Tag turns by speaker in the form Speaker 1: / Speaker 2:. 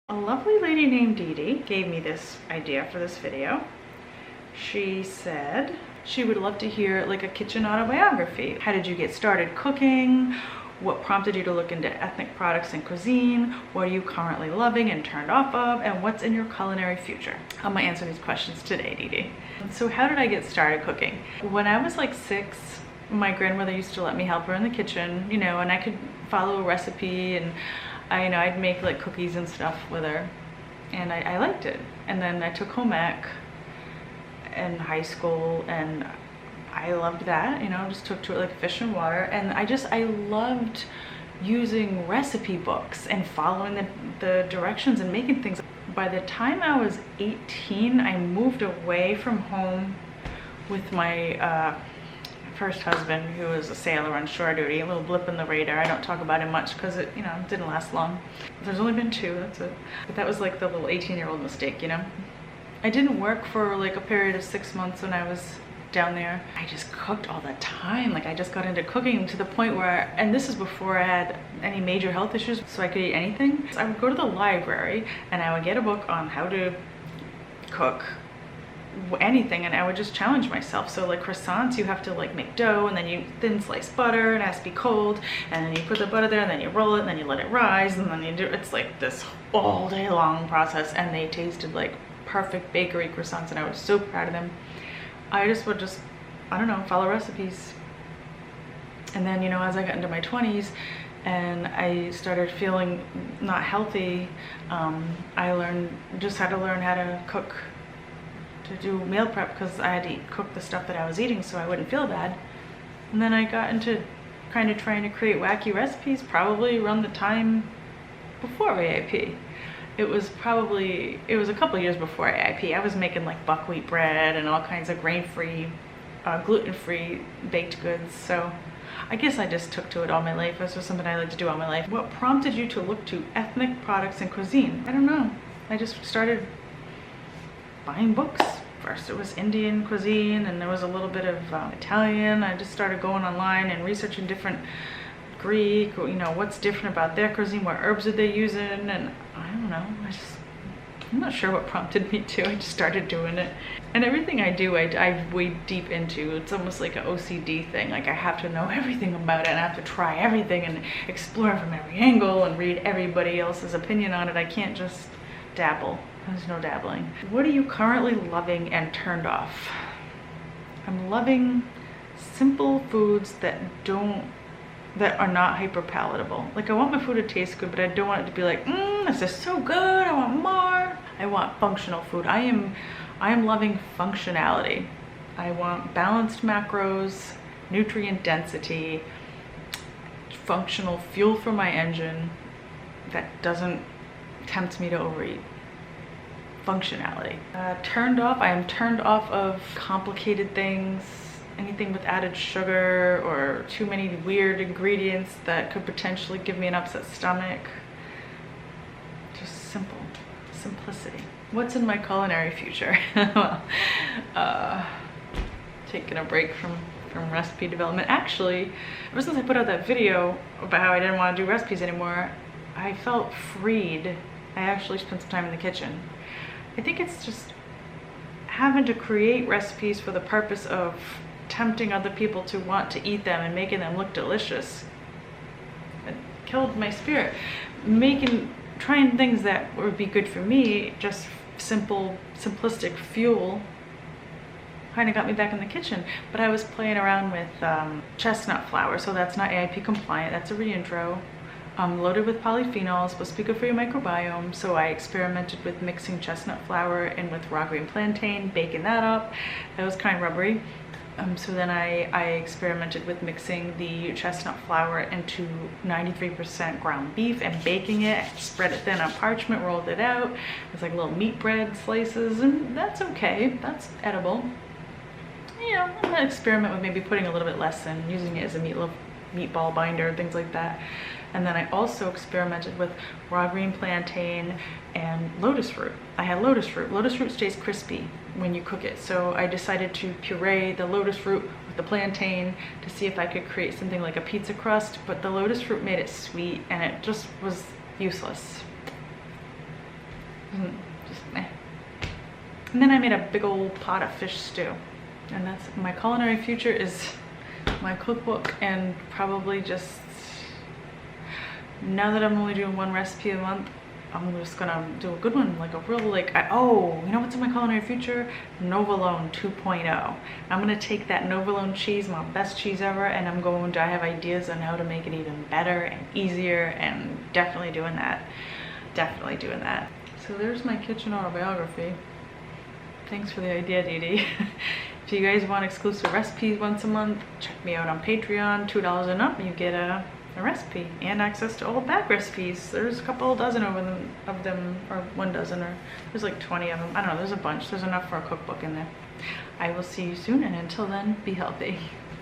Speaker 1: A lovely lady named DeDe gave me this idea for this video. She said she would love to hear like a kitchen autobiography. How did you get started cooking? What prompted you to look into ethnic products and cuisine? What are you currently loving and turned off of? And what's in your culinary future? I'm gonna answer these questions today, DeDe. So how did I get started cooking? When I was like 6, my grandmother used to let me help her in the kitchen, you know, and I could follow a recipe, and I'd make like cookies and stuff with her, and I liked it. And then I took home ec in high school, and I loved that, you know, just took to it like fish and water. And I loved using recipe books and following the directions and making things. By the time I was 18, I moved away from home with my first husband, who was a sailor on shore duty. A little blip in the radar. I don't talk about him much because it, you know, didn't last long. There's only been 2, that's it. But that was like the little 18-year-old mistake, you know. I didn't work for like a period of 6 months when I was down there. I just cooked all the time. Like I just got into cooking to the point where, and this is before I had any major health issues, so I could eat anything. So I would go to the library and I would get a book on how to cook anything, and I would just challenge myself. So like croissants, you have to like make dough, and then you thin slice butter, and it has to be cold, and then you put the butter there, and then you roll it, and then you let it rise, and then you do, it's like this all day long process. And they tasted like perfect bakery croissants, and I was so proud of them. I just would I don't know, follow recipes. And then, you know, as I got into my 20s and I started feeling not healthy, I just had to learn how to cook, to do meal prep, because I had to cook the stuff that I was eating so I wouldn't feel bad. And then I got into kind of trying to create wacky recipes, probably around the time before AIP. It was a couple years before AIP. I was making like buckwheat bread and all kinds of grain-free, gluten-free baked goods. So I guess I just took to it all my life. This was something I like to do all my life. What prompted you to look to ethnic products and cuisine? I don't know. I just started buying books. First it was Indian cuisine, and there was a little bit of Italian. I just started going online and researching different Greek, you know, what's different about their cuisine, what herbs did they use in, and I don't know, I'm not sure what prompted me to. I just started doing it. And everything I do, I wade deep into. It's almost like an OCD thing. Like I have to know everything about it, and I have to try everything and explore from every angle and read everybody else's opinion on it. I can't just dabble. There's no dabbling. What are you currently loving and turned off? I'm loving simple foods that are not hyper palatable. Like I want my food to taste good, but I don't want it to be like, this is so good, I want more. I want functional food. I am loving functionality. I want balanced macros, nutrient density, functional fuel for my engine that doesn't tempt me to overeat. Functionality. Turned off, I am turned off of complicated things, anything with added sugar or too many weird ingredients that could potentially give me an upset stomach. Just simplicity. What's in my culinary future? Well, taking a break from recipe development. Actually, ever since I put out that video about how I didn't want to do recipes anymore, I felt freed. I actually spent some time in the kitchen. I think it's just having to create recipes for the purpose of tempting other people to want to eat them and making them look delicious. It killed my spirit. Trying things that would be good for me, just simplistic fuel, kind of got me back in the kitchen. But I was playing around with chestnut flour, so that's not AIP compliant, that's a reintro. Loaded with polyphenols, supposed to be good for your microbiome. So I experimented with mixing chestnut flour in with raw green plantain, baking that up. That was kind of rubbery. So then I experimented with mixing the chestnut flour into 93% ground beef and baking it. I spread it thin on parchment, rolled it out. It's like little meat bread slices, and that's okay. That's edible. Yeah, I'm gonna experiment with maybe putting a little bit less in, using it as a meatball binder, things like that. And then I also experimented with raw green plantain and lotus fruit. I had lotus fruit. Lotus fruit stays crispy when you cook it. So I decided to puree the lotus fruit with the plantain to see if I could create something like a pizza crust, but the lotus fruit made it sweet and it just was useless. Just meh. And then I made a big old pot of fish stew. And that's my culinary future, is my cookbook, and probably just, now that I'm only doing 1 recipe a month, I'm just gonna do a good one, like a real, like, oh, you know what's in my culinary future? Novolone 2.0. I'm gonna take that Novolone cheese, my best cheese ever, and I'm going to, I have ideas on how to make it even better and easier, and definitely doing that. Definitely doing that. So there's my kitchen autobiography. Thanks for the idea, DeDe. If you guys want exclusive recipes once a month, check me out on Patreon. $2 and up, you get a recipe and access to old back recipes. There's a couple dozen of them, or 1 dozen, or there's like 20 of them. I don't know, there's a bunch. There's enough for a cookbook in there. I will see you soon, and until then, be healthy.